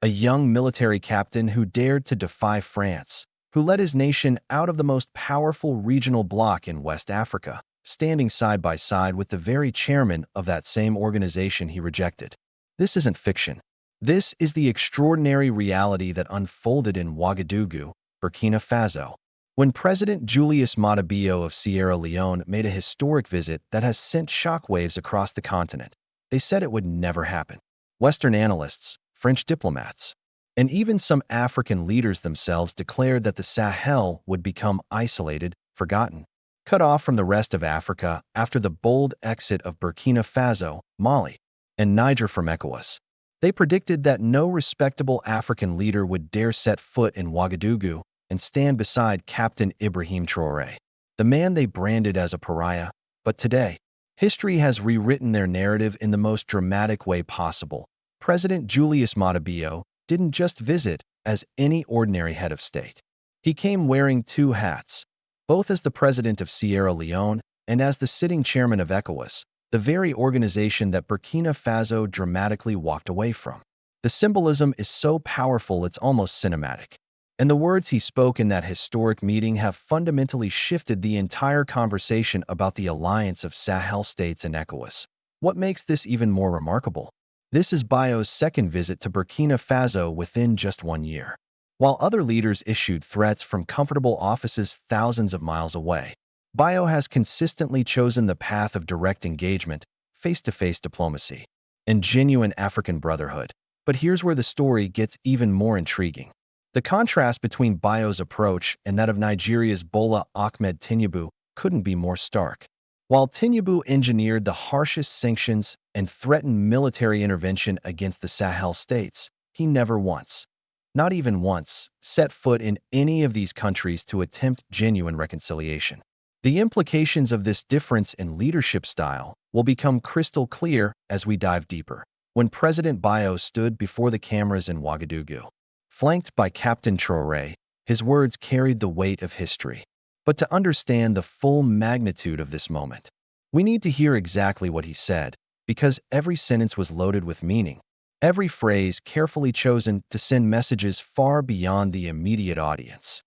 a young military captain who dared to defy France, who led his nation out of the most powerful regional bloc in West Africa, standing side by side with the very chairman of that same organization he rejected. This isn't fiction. This is the extraordinary reality that unfolded in Ouagadougou, Burkina Faso, when President Julius Maada Bio of Sierra Leone made a historic visit that has sent shockwaves across the continent. They said it would never happen. Western analysts, French diplomats, and even some African leaders themselves declared that the Sahel would become isolated, forgotten, cut off from the rest of Africa after the bold exit of Burkina Faso, Mali, and Niger from ECOWAS. They predicted that no respectable African leader would dare set foot in Ouagadougou and stand beside Captain Ibrahim Traoré, the man they branded as a pariah. But today, history has rewritten their narrative in the most dramatic way possible. President Julius Maada Bio didn't just visit as any ordinary head of state. He came wearing two hats, both as the president of Sierra Leone and as the sitting chairman of ECOWAS, the very organization that Burkina Faso dramatically walked away from. The symbolism is so powerful it's almost cinematic. And the words he spoke in that historic meeting have fundamentally shifted the entire conversation about the alliance of Sahel states and ECOWAS. What makes this even more remarkable? This is Bio's second visit to Burkina Faso within just 1 year. While other leaders issued threats from comfortable offices thousands of miles away, Bio has consistently chosen the path of direct engagement, face-to-face diplomacy, and genuine African brotherhood. But here's where the story gets even more intriguing. The contrast between Bio's approach and that of Nigeria's Bola Tinubu couldn't be more stark. While Tinubu engineered the harshest sanctions and threatened military intervention against the Sahel states, he never once, not even once, set foot in any of these countries to attempt genuine reconciliation. The implications of this difference in leadership style will become crystal clear as we dive deeper. When President Bio stood before the cameras in Ouagadougou, flanked by Captain Traoré, his words carried the weight of history. But to understand the full magnitude of this moment, we need to hear exactly what he said, because every sentence was loaded with meaning, every phrase carefully chosen to send messages far beyond the immediate audience.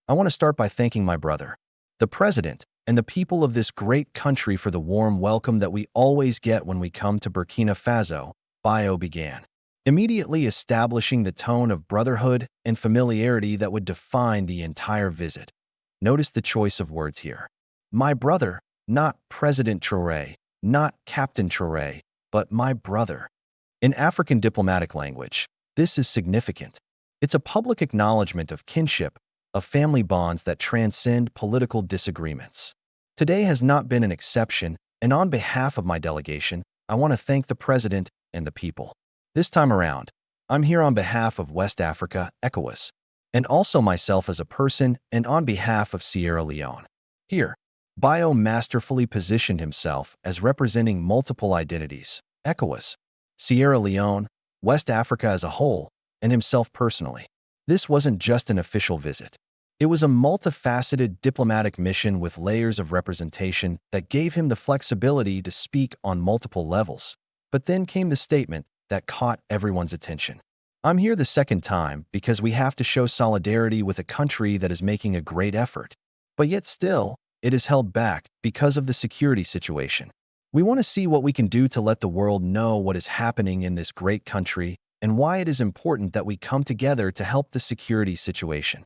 I want to start by thanking my brother, the president, and the people of this great country for the warm welcome that we always get when we come to Burkina Faso, Bio began, immediately establishing the tone of brotherhood and familiarity that would define the entire visit. Notice the choice of words here. My brother, not President Traoré, not Captain Traoré, but my brother. In African diplomatic language, this is significant. It's a public acknowledgement of kinship, of family bonds that transcend political disagreements. Today has not been an exception, and on behalf of my delegation, I want to thank the president and the people. This time around, I'm here on behalf of West Africa, ECOWAS, and also myself as a person and on behalf of Sierra Leone. Here, Bio masterfully positioned himself as representing multiple identities: ECOWAS, Sierra Leone, West Africa as a whole, and himself personally. This wasn't just an official visit. It was a multifaceted diplomatic mission with layers of representation that gave him the flexibility to speak on multiple levels. But then came the statement that caught everyone's attention. I'm here the second time because we have to show solidarity with a country that is making a great effort, but yet still, it is held back because of the security situation. We want to see what we can do to let the world know what is happening in this great country and why it is important that we come together to help the security situation.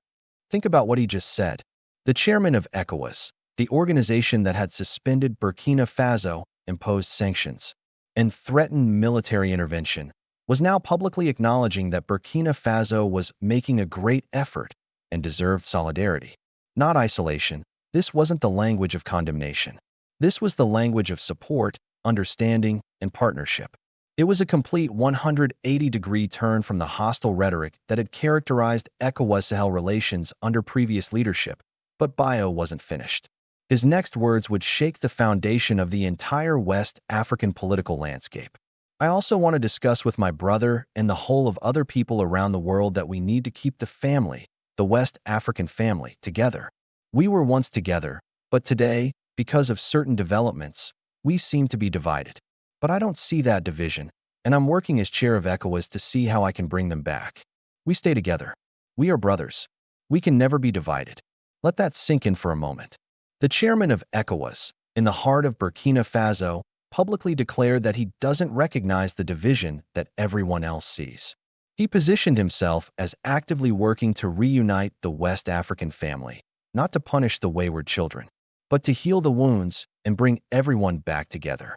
Think about what he just said. The chairman of ECOWAS, the organization that had suspended Burkina Faso, imposed sanctions, and threatened military intervention, was now publicly acknowledging that Burkina Faso was making a great effort and deserved solidarity. Not isolation. This wasn't the language of condemnation. This was the language of support, understanding, and partnership. It was a complete 180-degree turn from the hostile rhetoric that had characterized ECOWAS-Sahel relations under previous leadership. But Bio wasn't finished. His next words would shake the foundation of the entire West African political landscape. I also want to discuss with my brother and the whole of other people around the world that we need to keep the family, the West African family, together. We were once together, but today, because of certain developments, we seem to be divided. But I don't see that division. and I'm working as chair of ECOWAS to see how I can bring them back. We stay together. We are brothers. We can never be divided. Let that sink in for a moment. The chairman of ECOWAS, in the heart of Burkina Faso, publicly declared that he doesn't recognize the division that everyone else sees. He positioned himself as actively working to reunite the West African family, not to punish the wayward children, but to heal the wounds and bring everyone back together.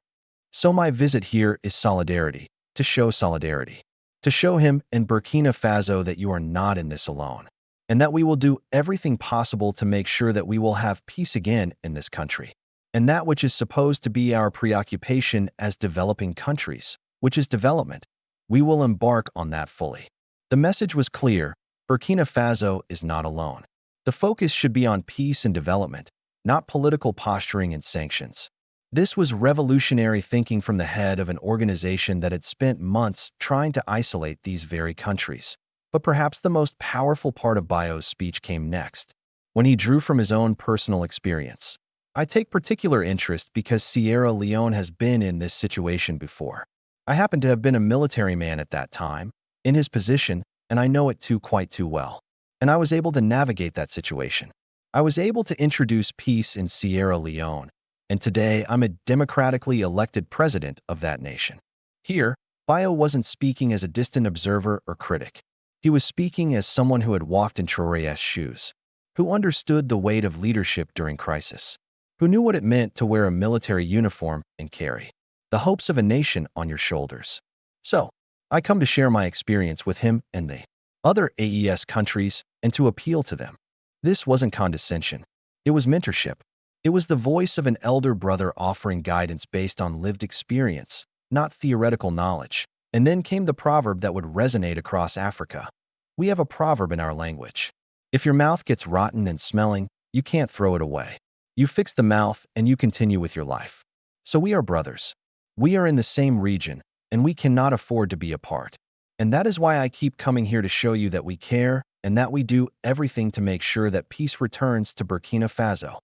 So my visit here is solidarity, to show solidarity, to show him and Burkina Faso that you are not in this alone, and that we will do everything possible to make sure that we will have peace again in this country. And that which is supposed to be our preoccupation as developing countries, which is development, we will embark on that fully. The message was clear: Burkina Faso is not alone. The focus should be on peace and development, not political posturing and sanctions. This was revolutionary thinking from the head of an organization that had spent months trying to isolate these very countries. But perhaps the most powerful part of Bayo's speech came next, when he drew from his own personal experience. I take particular interest because Sierra Leone has been in this situation before. I happen to have been a military man at that time, in his position, and I know it quite too well. And I was able to navigate that situation. I was able to introduce peace in Sierra Leone, and today I'm a democratically elected president of that nation. Here, Bayo wasn't speaking as a distant observer or critic. He was speaking as someone who had walked in Traoré's shoes, who understood the weight of leadership during crisis, who knew what it meant to wear a military uniform and carry the hopes of a nation on your shoulders. So, I come to share my experience with him and the other AES countries and to appeal to them. This wasn't condescension. It was mentorship. It was the voice of an elder brother offering guidance based on lived experience, not theoretical knowledge. And then came the proverb that would resonate across Africa. We have a proverb in our language. If your mouth gets rotten and smelling, you can't throw it away. You fix the mouth and you continue with your life. So we are brothers. We are in the same region, and we cannot afford to be apart. And that is why I keep coming here to show you that we care and that we do everything to make sure that peace returns to Burkina Faso.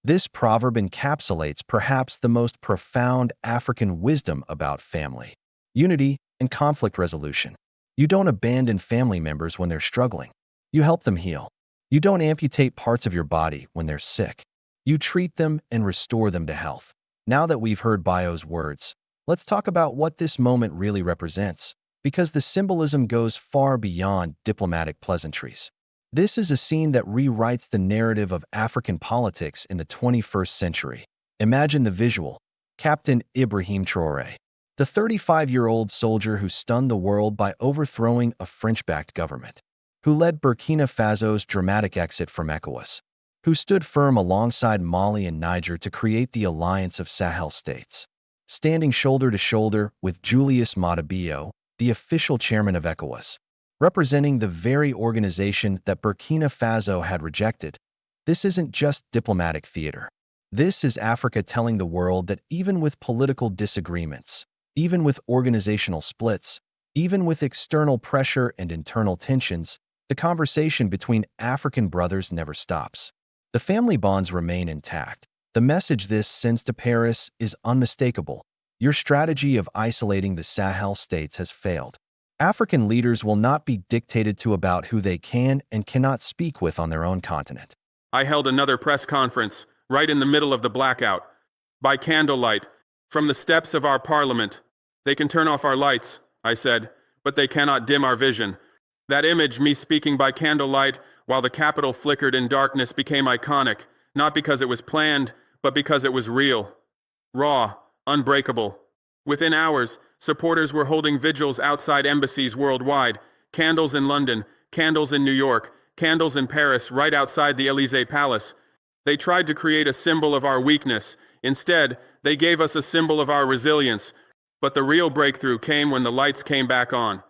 This proverb encapsulates perhaps the most profound African wisdom about family, unity, and conflict resolution. You don't abandon family members when they're struggling. You help them heal. You don't amputate parts of your body when they're sick. You treat them and restore them to health. Now that we've heard Bayo's words, let's talk about what this moment really represents, because the symbolism goes far beyond diplomatic pleasantries. This is a scene that rewrites the narrative of African politics in the 21st century. Imagine the visual: Captain Ibrahim Traoré, the 35-year-old soldier who stunned the world by overthrowing a French-backed government, who led Burkina Faso's dramatic exit from ECOWAS, who stood firm alongside Mali and Niger to create the alliance of Sahel states, standing shoulder to shoulder with Julius Maada Bio, the official chairman of ECOWAS, representing the very organization that Burkina Faso had rejected. This isn't just diplomatic theater. This is Africa telling the world that even with political disagreements, even with organizational splits, even with external pressure and internal tensions, the conversation between African brothers never stops. The family bonds remain intact. The message this sends to Paris is unmistakable. Your strategy of isolating the Sahel states has failed. African leaders will not be dictated to about who they can and cannot speak with on their own continent. I held another press conference, right in the middle of the blackout. By candlelight, from the steps of our parliament. They can turn off our lights, I said, but they cannot dim our vision. That image, me speaking by candlelight while the Capitol flickered in darkness, became iconic, not because it was planned, but because it was real. Raw, unbreakable. Within hours, supporters were holding vigils outside embassies worldwide, candles in London, candles in New York, candles in Paris, right outside the Élysée Palace. They tried to create a symbol of our weakness. Instead, they gave us a symbol of our resilience. But the real breakthrough came when the lights came back on.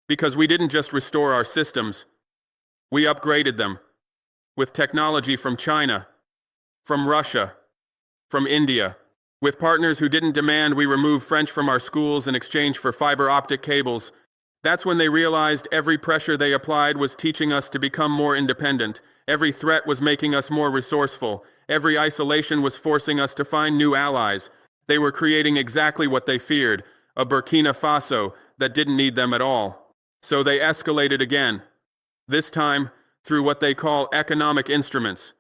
Because we didn't just restore our systems, we upgraded them. With technology from China, from Russia, from India. With partners who didn't demand we remove French from our schools in exchange for fiber optic cables. That's when they realized every pressure they applied was teaching us to become more independent. Every threat was making us more resourceful. Every isolation was forcing us to find new allies. They were creating exactly what they feared, a Burkina Faso that didn't need them at all. So they escalated again, this time through what they call economic instruments,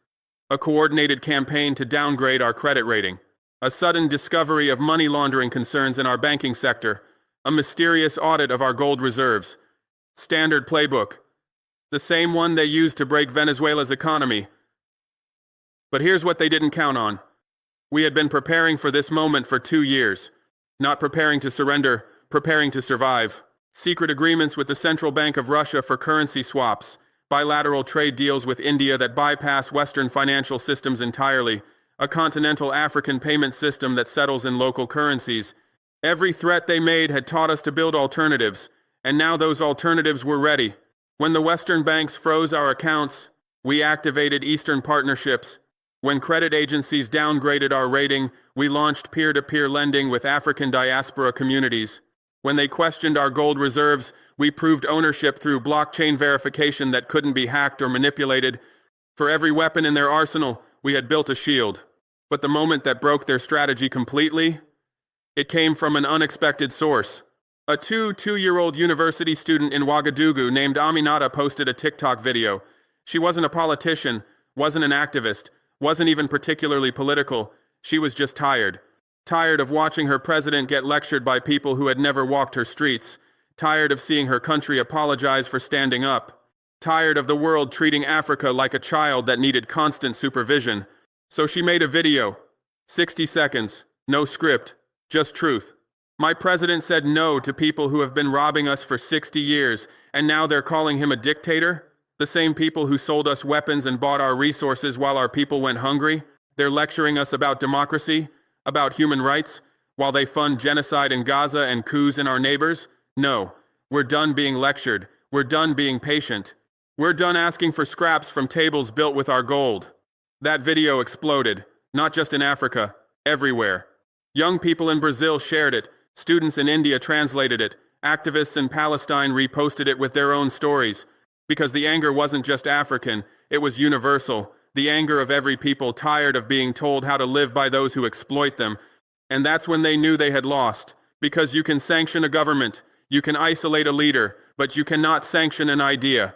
a coordinated campaign to downgrade our credit rating, a sudden discovery of money laundering concerns in our banking sector, a mysterious audit of our gold reserves. Standard playbook, the same one they used to break Venezuela's economy. But here's what they didn't count on. We had been preparing for this moment for 2 years, not preparing to surrender, preparing to survive. Secret agreements with the Central Bank of Russia for currency swaps, bilateral trade deals with India that bypass Western financial systems entirely, a continental African payment system that settles in local currencies. Every threat they made had taught us to build alternatives, and now those alternatives were ready. When the Western banks froze our accounts, we activated Eastern partnerships. When credit agencies downgraded our rating, we launched peer-to-peer lending with African diaspora communities. When they questioned our gold reserves, we proved ownership through blockchain verification that couldn't be hacked or manipulated. For every weapon in their arsenal, we had built a shield. But the moment that broke their strategy completely, it came from an unexpected source. A two-year-old university student in Ouagadougou named Aminata posted a TikTok video. She wasn't a politician, wasn't an activist, wasn't even particularly political. She was just tired. Tired of watching her president get lectured by people who had never walked her streets. Tired of seeing her country apologize for standing up. Tired of the world treating Africa like a child that needed constant supervision. So she made a video. 60 seconds, no script, just truth. My president said no to people who have been robbing us for 60 years, and now they're calling him a dictator? The same people who sold us weapons and bought our resources while our people went hungry? They're lecturing us about democracy, about human rights, while they fund genocide in Gaza and coups in our neighbors? No, we're done being lectured. We're done being patient. We're done asking for scraps from tables built with our gold. That video exploded, not just in Africa, everywhere. Young people in Brazil shared it. Students in India translated it. Activists in Palestine reposted it with their own stories. Because the anger wasn't just African, it was universal. The anger of every people tired of being told how to live by those who exploit them. And that's when they knew they had lost. Because you can sanction a government, you can isolate a leader, but you cannot sanction an idea.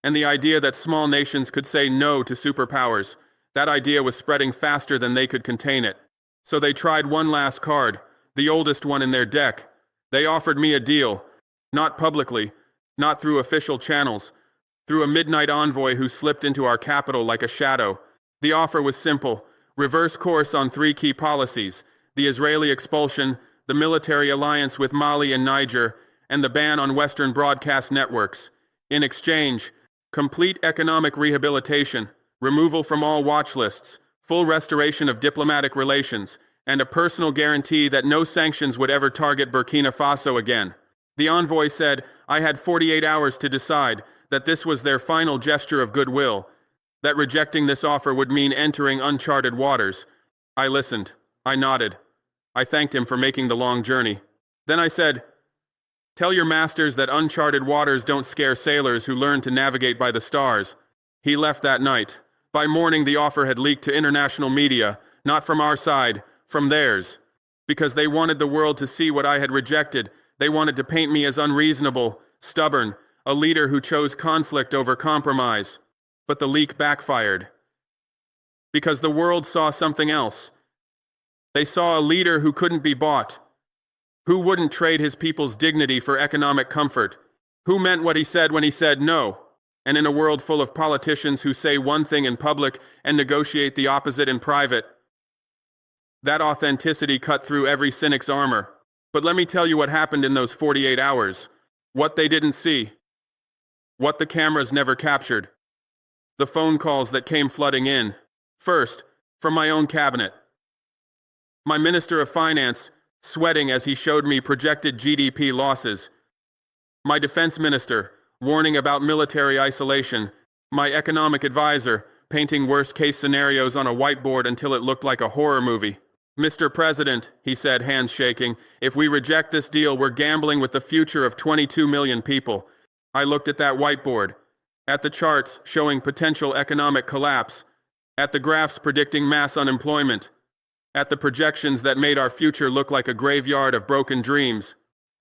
And the idea that small nations could say no to superpowers, that idea was spreading faster than they could contain it. So they tried one last card, the oldest one in their deck. They offered me a deal, not publicly, not through official channels, through a midnight envoy who slipped into our capital like a shadow. The offer was simple: reverse course on 3 key policies: the Israeli expulsion, the military alliance with Mali and Niger, and the ban on Western broadcast networks. In exchange, complete economic rehabilitation, removal from all watch lists, full restoration of diplomatic relations, and a personal guarantee that no sanctions would ever target Burkina Faso again. The envoy said I had 48 hours to decide, that this was their final gesture of goodwill, that rejecting this offer would mean entering uncharted waters. I listened. I nodded. I thanked him for making the long journey. Then I said, "Tell your masters that uncharted waters don't scare sailors who learn to navigate by the stars." He left that night. By morning, the offer had leaked to international media, not from our side, from theirs. Because they wanted the world to see what I had rejected. They wanted to paint me as unreasonable, stubborn, a leader who chose conflict over compromise. But the leak backfired. Because the world saw something else. They saw a leader who couldn't be bought, who wouldn't trade his people's dignity for economic comfort, who meant what he said when he said no. And in a world full of politicians who say one thing in public and negotiate the opposite in private, that authenticity cut through every cynic's armor. But let me tell you what happened in those 48 hours. What they didn't see. What the cameras never captured. The phone calls that came flooding in. First, from my own cabinet. My Minister of Finance, sweating as he showed me projected GDP losses. My Defense Minister, warning about military isolation. My economic advisor, painting worst-case scenarios on a whiteboard until it looked like a horror movie. "Mr. President," he said, hands shaking, "if we reject this deal, we're gambling with the future of 22 million people." I looked at that whiteboard, at the charts showing potential economic collapse, at the graphs predicting mass unemployment, at the projections that made our future look like a graveyard of broken dreams.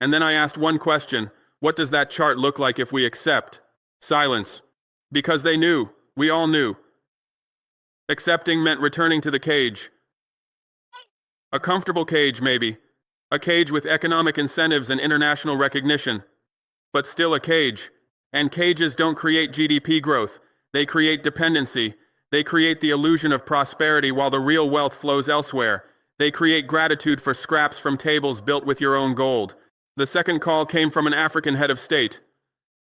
And then I asked one question: what does that chart look like if we accept? Silence. Because they knew. We all knew. Accepting meant returning to the cage. A comfortable cage, maybe. A cage with economic incentives and international recognition. But still a cage. And cages don't create GDP growth. They create dependency. They create the illusion of prosperity while the real wealth flows elsewhere. They create gratitude for scraps from tables built with your own gold. The second call came from an African head of state.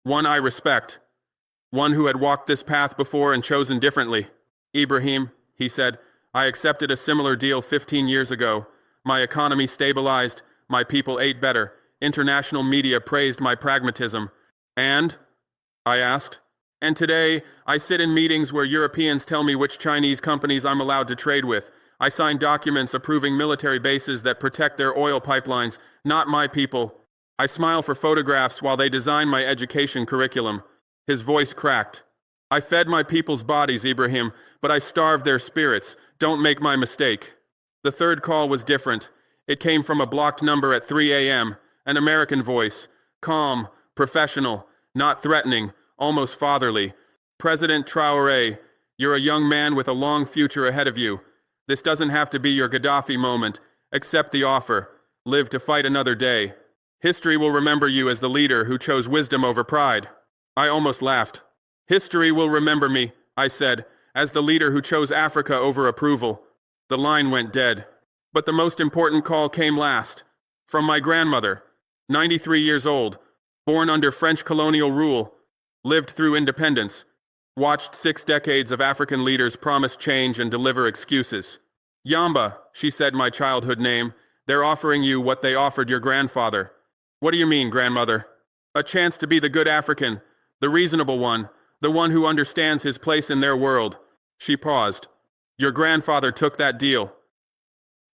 One I respect. One who had walked this path before and chosen differently. Ibrahim, he said, I accepted a similar deal 15 years ago. My economy stabilized. My people ate better. International media praised my pragmatism. And? I asked. And today, I sit in meetings where Europeans tell me which Chinese companies I'm allowed to trade with. I sign documents approving military bases that protect their oil pipelines, not my people. I smile for photographs while they design my education curriculum. His voice cracked. I fed my people's bodies, Ibrahim, but I starved their spirits. Don't make my mistake. The third call was different. It came from a blocked number at 3 a.m., an American voice, calm, professional, not threatening, almost fatherly. President Traoré, you're a young man with a long future ahead of you. This doesn't have to be your Gaddafi moment. Accept the offer. Live to fight another day. History will remember you as the leader who chose wisdom over pride. I almost laughed. History will remember me, I said, as the leader who chose Africa over approval. The line went dead. But the most important call came last. From my grandmother, 93 years old, born under French colonial rule, lived through independence, watched 6 decades of African leaders promise change and deliver excuses. Yamba, she said, my childhood name, they're offering you what they offered your grandfather. What do you mean, grandmother? A chance to be the good African, the reasonable one, the one who understands his place in their world. She paused. Your grandfather took that deal.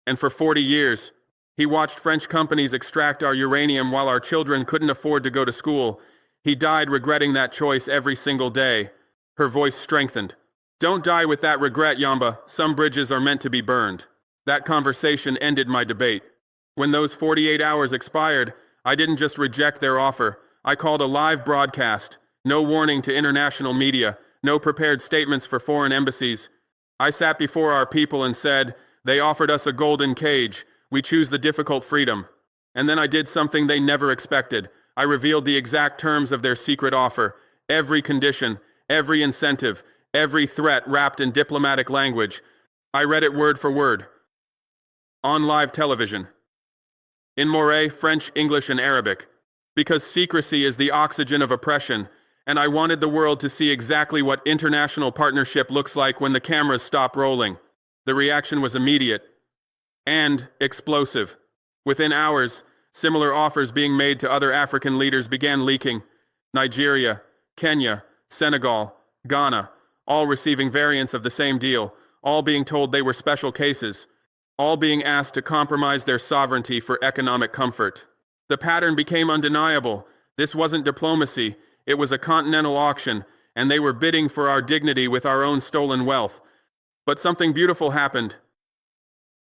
And for 40 years, he watched French companies extract our uranium while our children couldn't afford to go to school. He died regretting that choice every single day. Her voice strengthened. Don't die with that regret, Yamba. Some bridges are meant to be burned. That conversation ended my debate. When those 48 hours expired, I didn't just reject their offer. I called a live broadcast. No warning to international media. No prepared statements for foreign embassies. I sat before our people and said, they offered us a golden cage. We choose the difficult freedom. And then I did something they never expected. I revealed the exact terms of their secret offer. Every condition, every incentive, every threat wrapped in diplomatic language. I read it word for word. On live television. In Moray, French, English, and Arabic. Because secrecy is the oxygen of oppression, and I wanted the world to see exactly what international partnership looks like when the cameras stop rolling. The reaction was immediate and explosive. Within hours, similar offers being made to other African leaders began leaking. Nigeria, Kenya, Senegal, Ghana, all receiving variants of the same deal, all being told they were special cases, all being asked to compromise their sovereignty for economic comfort. The pattern became undeniable. This wasn't diplomacy, it was a continental auction, and they were bidding for our dignity with our own stolen wealth. But something beautiful happened.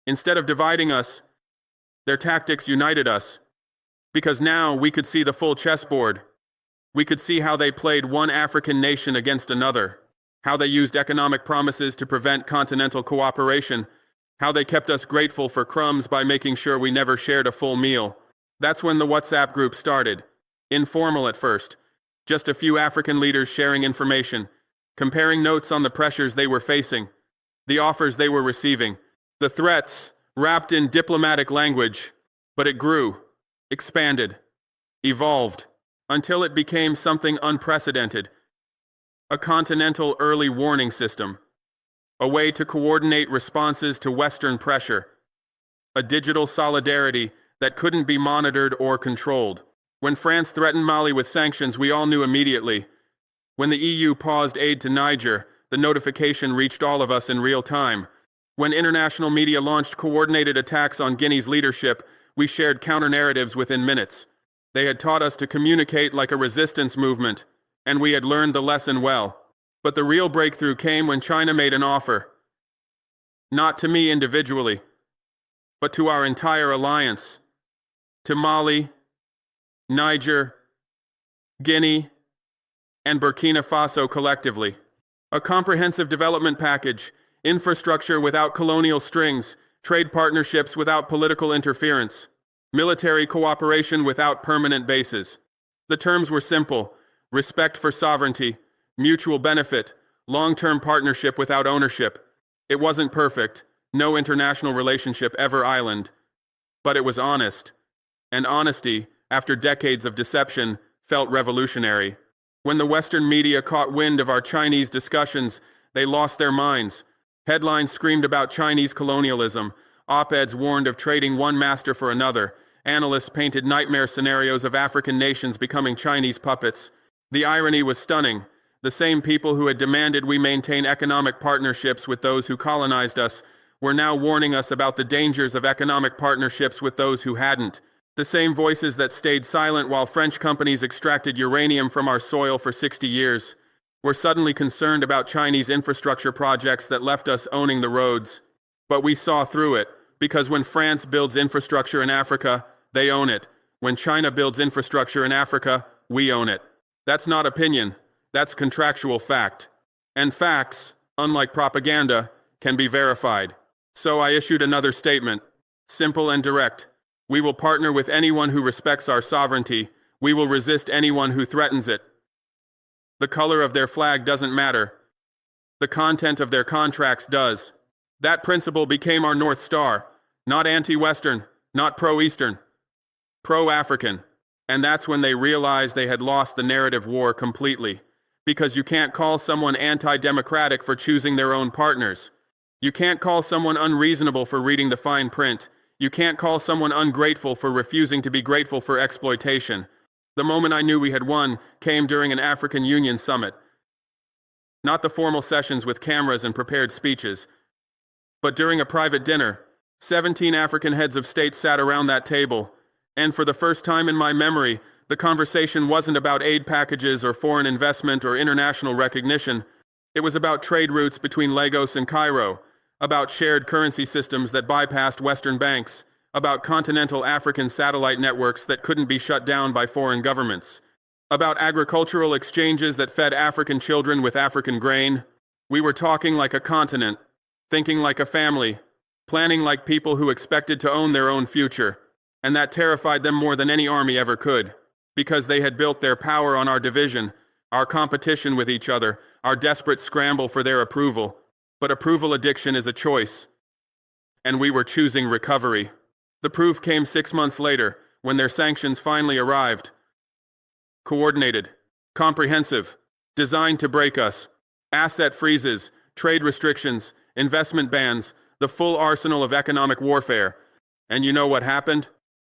Instead of dividing us, their tactics united us. Because now we could see the full chessboard. We could see how they played one African nation against another, how they used economic promises to prevent continental cooperation, how they kept us grateful for crumbs by making sure we never shared a full meal. That's when the WhatsApp group started. Informal at first. Just a few African leaders sharing information, comparing notes on the pressures they were facing, the offers they were receiving, the threats wrapped in diplomatic language. But it grew, expanded, evolved, until it became something unprecedented. A continental early warning system. A way to coordinate responses to Western pressure. A digital solidarity that couldn't be monitored or controlled. When France threatened Mali with sanctions, we all knew immediately. When the EU paused aid to Niger, the notification reached all of us in real time. When international media launched coordinated attacks on Guinea's leadership, we shared counter-narratives within minutes. They had taught us to communicate like a resistance movement, and we had learned the lesson well. But the real breakthrough came when China made an offer. Not to me individually, but to our entire alliance. To Mali, Niger, Guinea, and Burkina Faso collectively. A comprehensive development package, infrastructure without colonial strings, trade partnerships without political interference, military cooperation without permanent bases. The terms were simple: respect for sovereignty, mutual benefit, long-term partnership without ownership. It wasn't perfect, no international relationship ever island, but it was honest. And honesty, after decades of deception, felt revolutionary. When the Western media caught wind of our Chinese discussions, they lost their minds. Headlines screamed about Chinese colonialism, op-eds warned of trading one master for another, analysts painted nightmare scenarios of African nations becoming Chinese puppets. The irony was stunning. The same people who had demanded we maintain economic partnerships with those who colonized us were now warning us about the dangers of economic partnerships with those who hadn't. The same voices that stayed silent while French companies extracted uranium from our soil for 60 years were suddenly concerned about Chinese infrastructure projects that left us owning the roads. But we saw through it, because when France builds infrastructure in Africa, they own it. When China builds infrastructure in Africa, we own it. That's not opinion. That's contractual fact. And facts, unlike propaganda, can be verified. So I issued another statement. Simple and direct. We will partner with anyone who respects our sovereignty. We will resist anyone who threatens it. The color of their flag doesn't matter. The content of their contracts does. That principle became our North Star. Not anti-Western, not pro-Eastern, pro-African. And that's when they realized they had lost the narrative war completely. Because you can't call someone anti-democratic for choosing their own partners. You can't call someone unreasonable for reading the fine print. You can't call someone ungrateful for refusing to be grateful for exploitation. The moment I knew we had won came during an African Union summit. Not the formal sessions with cameras and prepared speeches, but during a private dinner. 17 African heads of state sat around that table, and for the first time in my memory, the conversation wasn't about aid packages or foreign investment or international recognition. It was about trade routes between Lagos and Cairo, about shared currency systems that bypassed Western banks, about continental African satellite networks that couldn't be shut down by foreign governments, about agricultural exchanges that fed African children with African grain. We were talking like a continent, thinking like a family, planning like people who expected to own their own future, and that terrified them more than any army ever could, because they had built their power on our division, our competition with each other, our desperate scramble for their approval. But approval addiction is a choice, and we were choosing recovery. The proof came 6 months later, when their sanctions finally arrived. Coordinated, comprehensive, designed to break us. Asset freezes, trade restrictions, investment bans, the full arsenal of economic warfare. And you know what happened?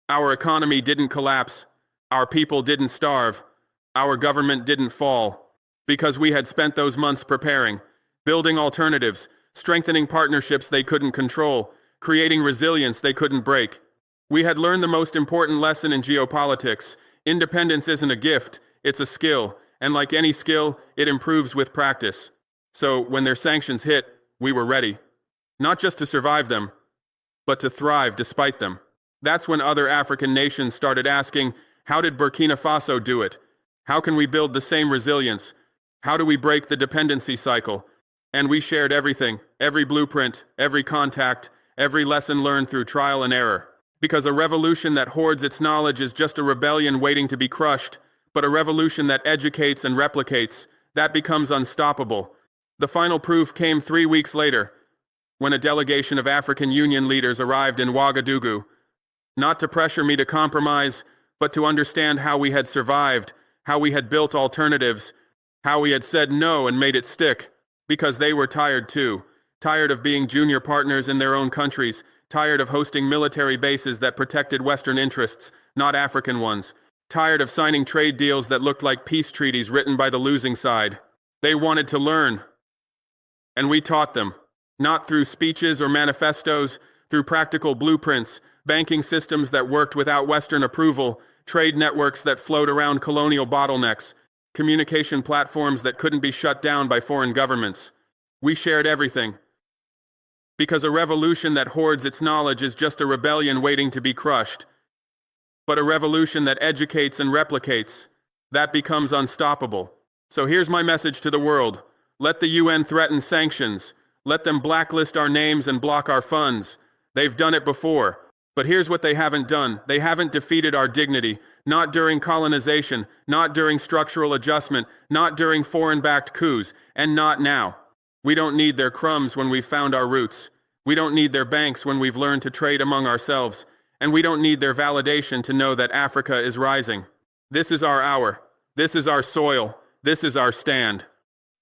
Our economy didn't collapse. Our people didn't starve. Our government didn't fall. Because we had spent those months preparing, building alternatives, strengthening partnerships they couldn't control, creating resilience they couldn't break. We had learned the most important lesson in geopolitics. Independence isn't a gift, it's a skill, and like any skill, it improves with practice. So when their sanctions hit, we were ready. Not just to survive them, but to thrive despite them. That's when other African nations started asking, how did Burkina Faso do it? How can we build the same resilience? How do we break the dependency cycle? And we shared everything, every blueprint, every contact, every lesson learned through trial and error. Because a revolution that hoards its knowledge is just a rebellion waiting to be crushed, but a revolution that educates and replicates, that becomes unstoppable. The final proof came 3 weeks later, when a delegation of African Union leaders arrived in Ouagadougou, not to pressure me to compromise, but to understand how we had survived, how we had built alternatives, how we had said no and made it stick, because they were tired too, tired of being junior partners in their own countries, tired of hosting military bases that protected Western interests, not African ones, tired of signing trade deals that looked like peace treaties written by the losing side. They wanted to learn, and we taught them, not through speeches or manifestos, through practical blueprints, banking systems that worked without Western approval, trade networks that flowed around colonial bottlenecks, communication platforms that couldn't be shut down by foreign governments. We shared everything. Because a revolution that hoards its knowledge is just a rebellion waiting to be crushed. but a revolution that educates and replicates. That becomes unstoppable. So here's my message to the world. Let the UN threaten sanctions. Let them blacklist our names and block our funds. They've done it before. But here's what they haven't done. They haven't defeated our dignity, not during colonization, not during structural adjustment, not during foreign-backed coups, and not now. We don't need their crumbs when we've found our roots. We don't need their banks when we've learned to trade among ourselves. And we don't need their validation to know that Africa is rising. This is our hour. This is our soil. This is our stand.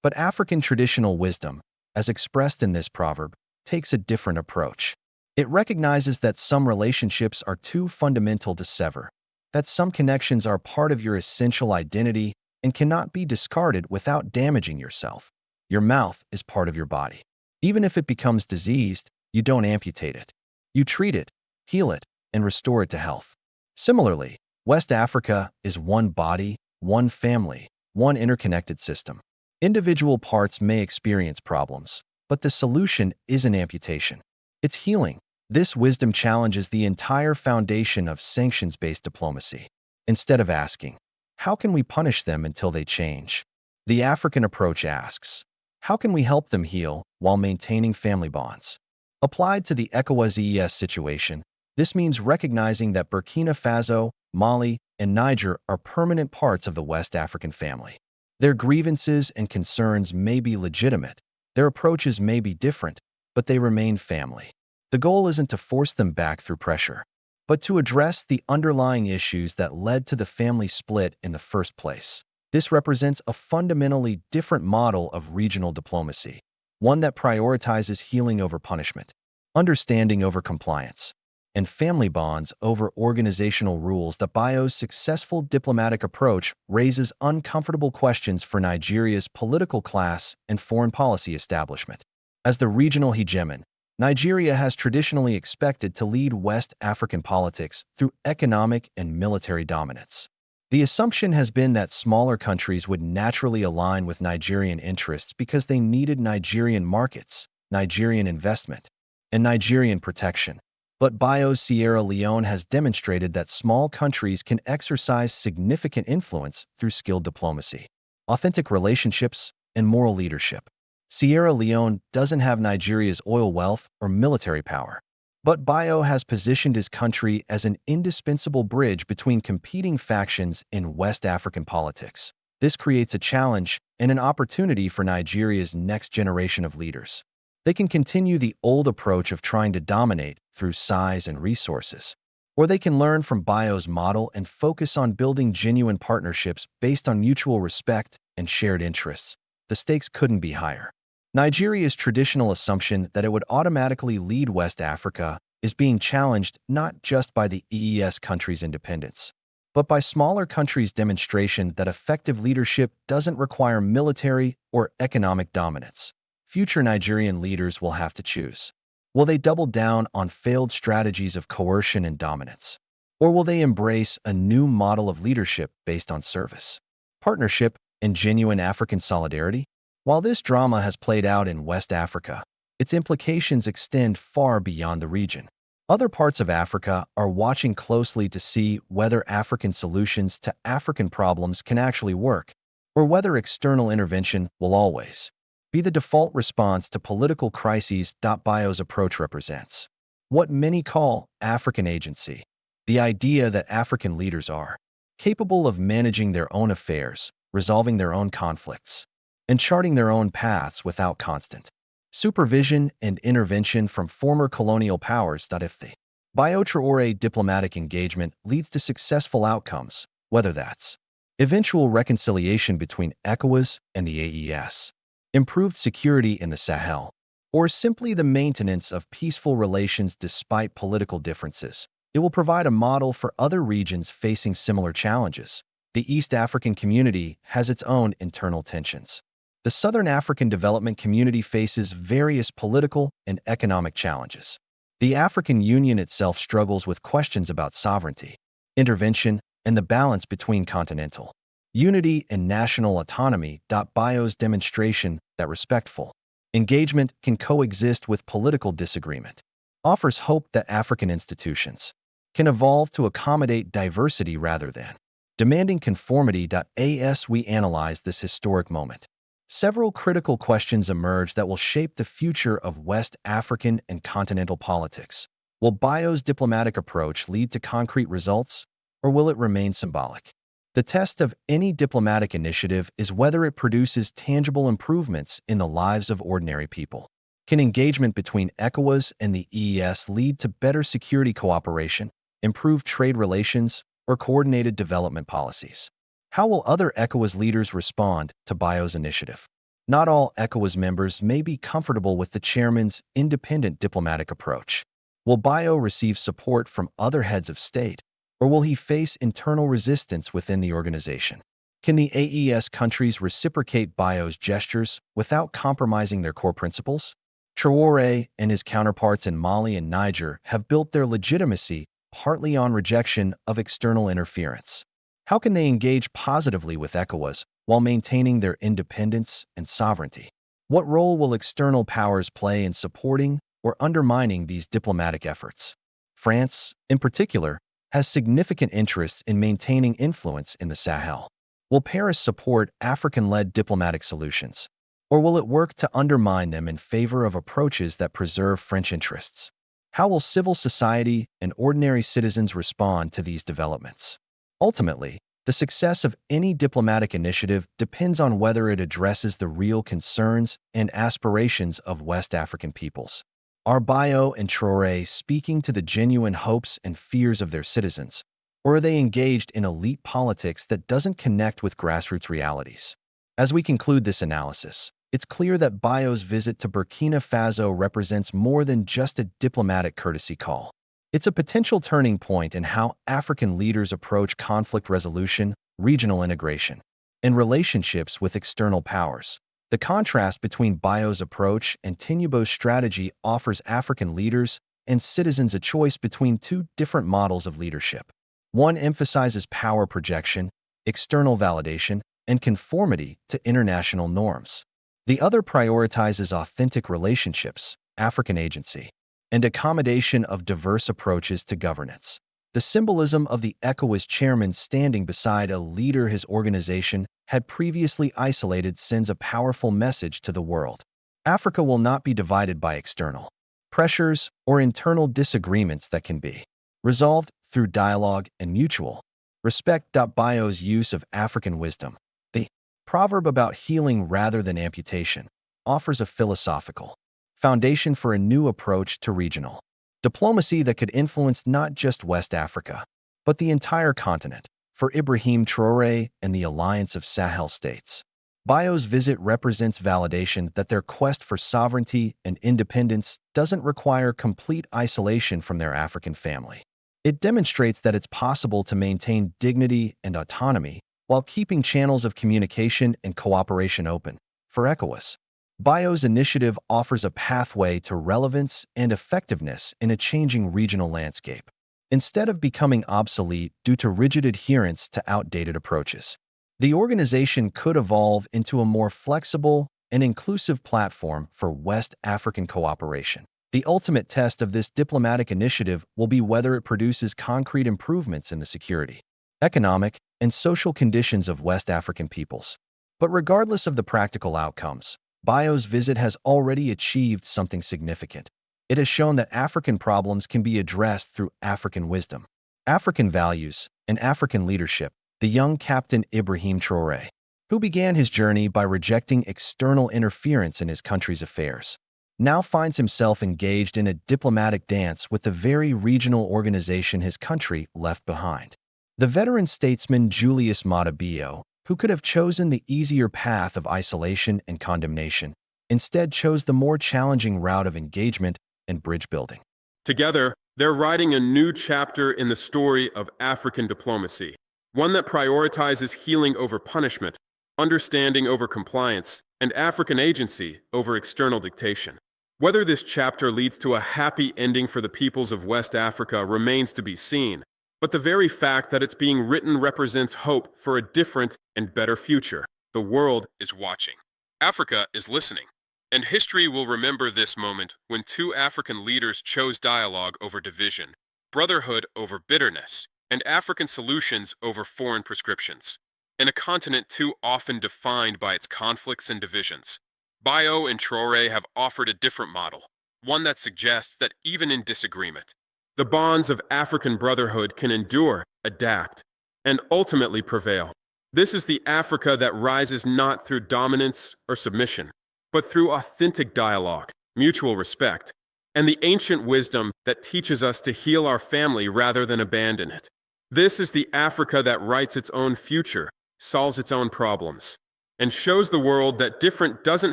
But African traditional wisdom, as expressed in this proverb, takes a different approach. It recognizes that some relationships are too fundamental to sever, that some connections are part of your essential identity and cannot be discarded without damaging yourself. Your mouth is part of your body. Even if it becomes diseased, you don't amputate it. You treat it, heal it, and restore it to health. Similarly, West Africa is one body, one family, one interconnected system. Individual parts may experience problems, but the solution isn't amputation. It's healing. This wisdom challenges the entire foundation of sanctions-based diplomacy. Instead of asking, how can we punish them until they change? The African approach asks, how can we help them heal while maintaining family bonds? Applied to the ECOWAS situation, this means recognizing that Burkina Faso, Mali, and Niger are permanent parts of the West African family. Their grievances and concerns may be legitimate, their approaches may be different, but they remain family. The goal isn't to force them back through pressure, but to address the underlying issues that led to the family split in the first place. This represents a fundamentally different model of regional diplomacy, one that prioritizes healing over punishment, understanding over compliance, and family bonds over organizational rules. That Bayo's successful diplomatic approach raises uncomfortable questions for Nigeria's political class and foreign policy establishment. As the regional hegemon, Nigeria has traditionally expected to lead West African politics through economic and military dominance. The assumption has been that smaller countries would naturally align with Nigerian interests because they needed Nigerian markets, Nigerian investment, and Nigerian protection. But Bayo's Sierra Leone has demonstrated that small countries can exercise significant influence through skilled diplomacy, authentic relationships, and moral leadership. Sierra Leone doesn't have Nigeria's oil wealth or military power, but Bayo has positioned his country as an indispensable bridge between competing factions in West African politics. This creates a challenge and an opportunity for Nigeria's next generation of leaders. They can continue the old approach of trying to dominate through size and resources, or they can learn from Bayo's model and focus on building genuine partnerships based on mutual respect and shared interests. The stakes couldn't be higher. Nigeria's traditional assumption that it would automatically lead West Africa is being challenged not just by the EES countries' independence, but by smaller countries' demonstration that effective leadership doesn't require military or economic dominance. Future Nigerian leaders will have to choose. Will they double down on failed strategies of coercion and dominance? Or will they embrace a new model of leadership based on service, partnership, and genuine African solidarity? While this drama has played out in West Africa, its implications extend far beyond the region. Other parts of Africa are watching closely to see whether African solutions to African problems can actually work, or whether external intervention will always be the default response to political crises. Bayo's approach represents what many call African agency, the idea that African leaders are capable of managing their own affairs, resolving their own conflicts, and charting their own paths without constant supervision and intervention from former colonial powers. If the Ibrahim Traoré diplomatic engagement leads to successful outcomes, whether that's eventual reconciliation between ECOWAS and the AES, improved security in the Sahel, or simply the maintenance of peaceful relations despite political differences, it will provide a model for other regions facing similar challenges. The East African community has its own internal tensions. The Southern African Development Community faces various political and economic challenges. The African Union itself struggles with questions about sovereignty, intervention, and the balance between continental unity and national autonomy. Bayo's demonstration that respectful engagement can coexist with political disagreement offers hope that African institutions, can evolve to accommodate diversity rather than demanding conformity. As we analyze this historic moment, several critical questions emerge that will shape the future of West African and continental politics. Will Bio's diplomatic approach lead to concrete results, or will it remain symbolic? The test of any diplomatic initiative is whether it produces tangible improvements in the lives of ordinary people. Can engagement between ECOWAS and the EES lead to better security cooperation, improved trade relations, or coordinated development policies? How will other ECOWAS leaders respond to Bio's initiative? Not all ECOWAS members may be comfortable with the chairman's independent diplomatic approach. Will Bio receive support from other heads of state, or will he face internal resistance within the organization? Can the AES countries reciprocate Bio's gestures without compromising their core principles? Traoré and his counterparts in Mali and Niger have built their legitimacy partly on rejection of external interference. How can they engage positively with ECOWAS while maintaining their independence and sovereignty? What role will external powers play in supporting or undermining these diplomatic efforts? France, in particular, has significant interests in maintaining influence in the Sahel. Will Paris support African-led diplomatic solutions, or will it work to undermine them in favor of approaches that preserve French interests? How will civil society and ordinary citizens respond to these developments? Ultimately, the success of any diplomatic initiative depends on whether it addresses the real concerns and aspirations of West African peoples. Are Bio and Traoré speaking to the genuine hopes and fears of their citizens, or are they engaged in elite politics that doesn't connect with grassroots realities? As we conclude this analysis, it's clear that Bio's visit to Burkina Faso represents more than just a diplomatic courtesy call. It's a potential turning point in how African leaders approach conflict resolution, regional integration, and relationships with external powers. The contrast between Bio's approach and Tinubu's strategy offers African leaders and citizens a choice between two different models of leadership. One emphasizes power projection, external validation, and conformity to international norms. The other prioritizes authentic relationships, African agency, and accommodation of diverse approaches to governance. The symbolism of the ECOWAS chairman standing beside a leader his organization had previously isolated sends a powerful message to the world. Africa will not be divided by external pressures or internal disagreements that can be resolved through dialogue and mutual respect. Bio's use of African wisdom, the proverb about healing rather than amputation, offers a philosophical foundation for a new approach to regional diplomacy that could influence not just West Africa, but the entire continent. For Ibrahim Traoré and the Alliance of Sahel States, Bio's visit represents validation that their quest for sovereignty and independence doesn't require complete isolation from their African family. It demonstrates that it's possible to maintain dignity and autonomy while keeping channels of communication and cooperation open. For ECOWAS, Bio's initiative offers a pathway to relevance and effectiveness in a changing regional landscape. Instead of becoming obsolete due to rigid adherence to outdated approaches, the organization could evolve into a more flexible and inclusive platform for West African cooperation. The ultimate test of this diplomatic initiative will be whether it produces concrete improvements in the security, economic, and social conditions of West African peoples. But regardless of the practical outcomes, Bio's visit has already achieved something significant. It has shown that African problems can be addressed through African wisdom, African values, and African leadership. The young Captain Ibrahim Traoré, who began his journey by rejecting external interference in his country's affairs, now finds himself engaged in a diplomatic dance with the very regional organization his country left behind. The veteran statesman Julius Maada Bio, who could have chosen the easier path of isolation and condemnation, instead chose the more challenging route of engagement and bridge building. Together, they're writing a new chapter in the story of African diplomacy, one that prioritizes healing over punishment, understanding over compliance, and African agency over external dictation. Whether this chapter leads to a happy ending for the peoples of West Africa remains to be seen, but the very fact that it's being written represents hope for a different and better future. The world is watching. Africa is listening. And history will remember this moment when two African leaders chose dialogue over division. brotherhood over bitterness, and African solutions over foreign prescriptions. In a continent too often defined by its conflicts and divisions, Bio and Traoré have offered a different model, one that suggests that even in disagreement, the bonds of African brotherhood can endure, adapt, and ultimately prevail. This is the Africa that rises not through dominance or submission, but through authentic dialogue, mutual respect, and the ancient wisdom that teaches us to heal our family rather than abandon it. This is the Africa that writes its own future, solves its own problems, and shows the world that different doesn't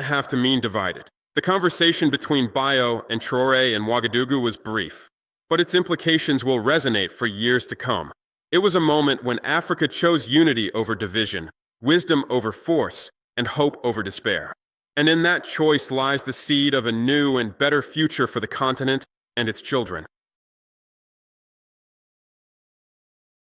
have to mean divided. The conversation between Bio and Traoré in Ouagadougou was brief, but its implications will resonate for years to come. It was a moment when Africa chose unity over division, wisdom over force, and hope over despair. And in that choice lies the seed of a new and better future for the continent and its children.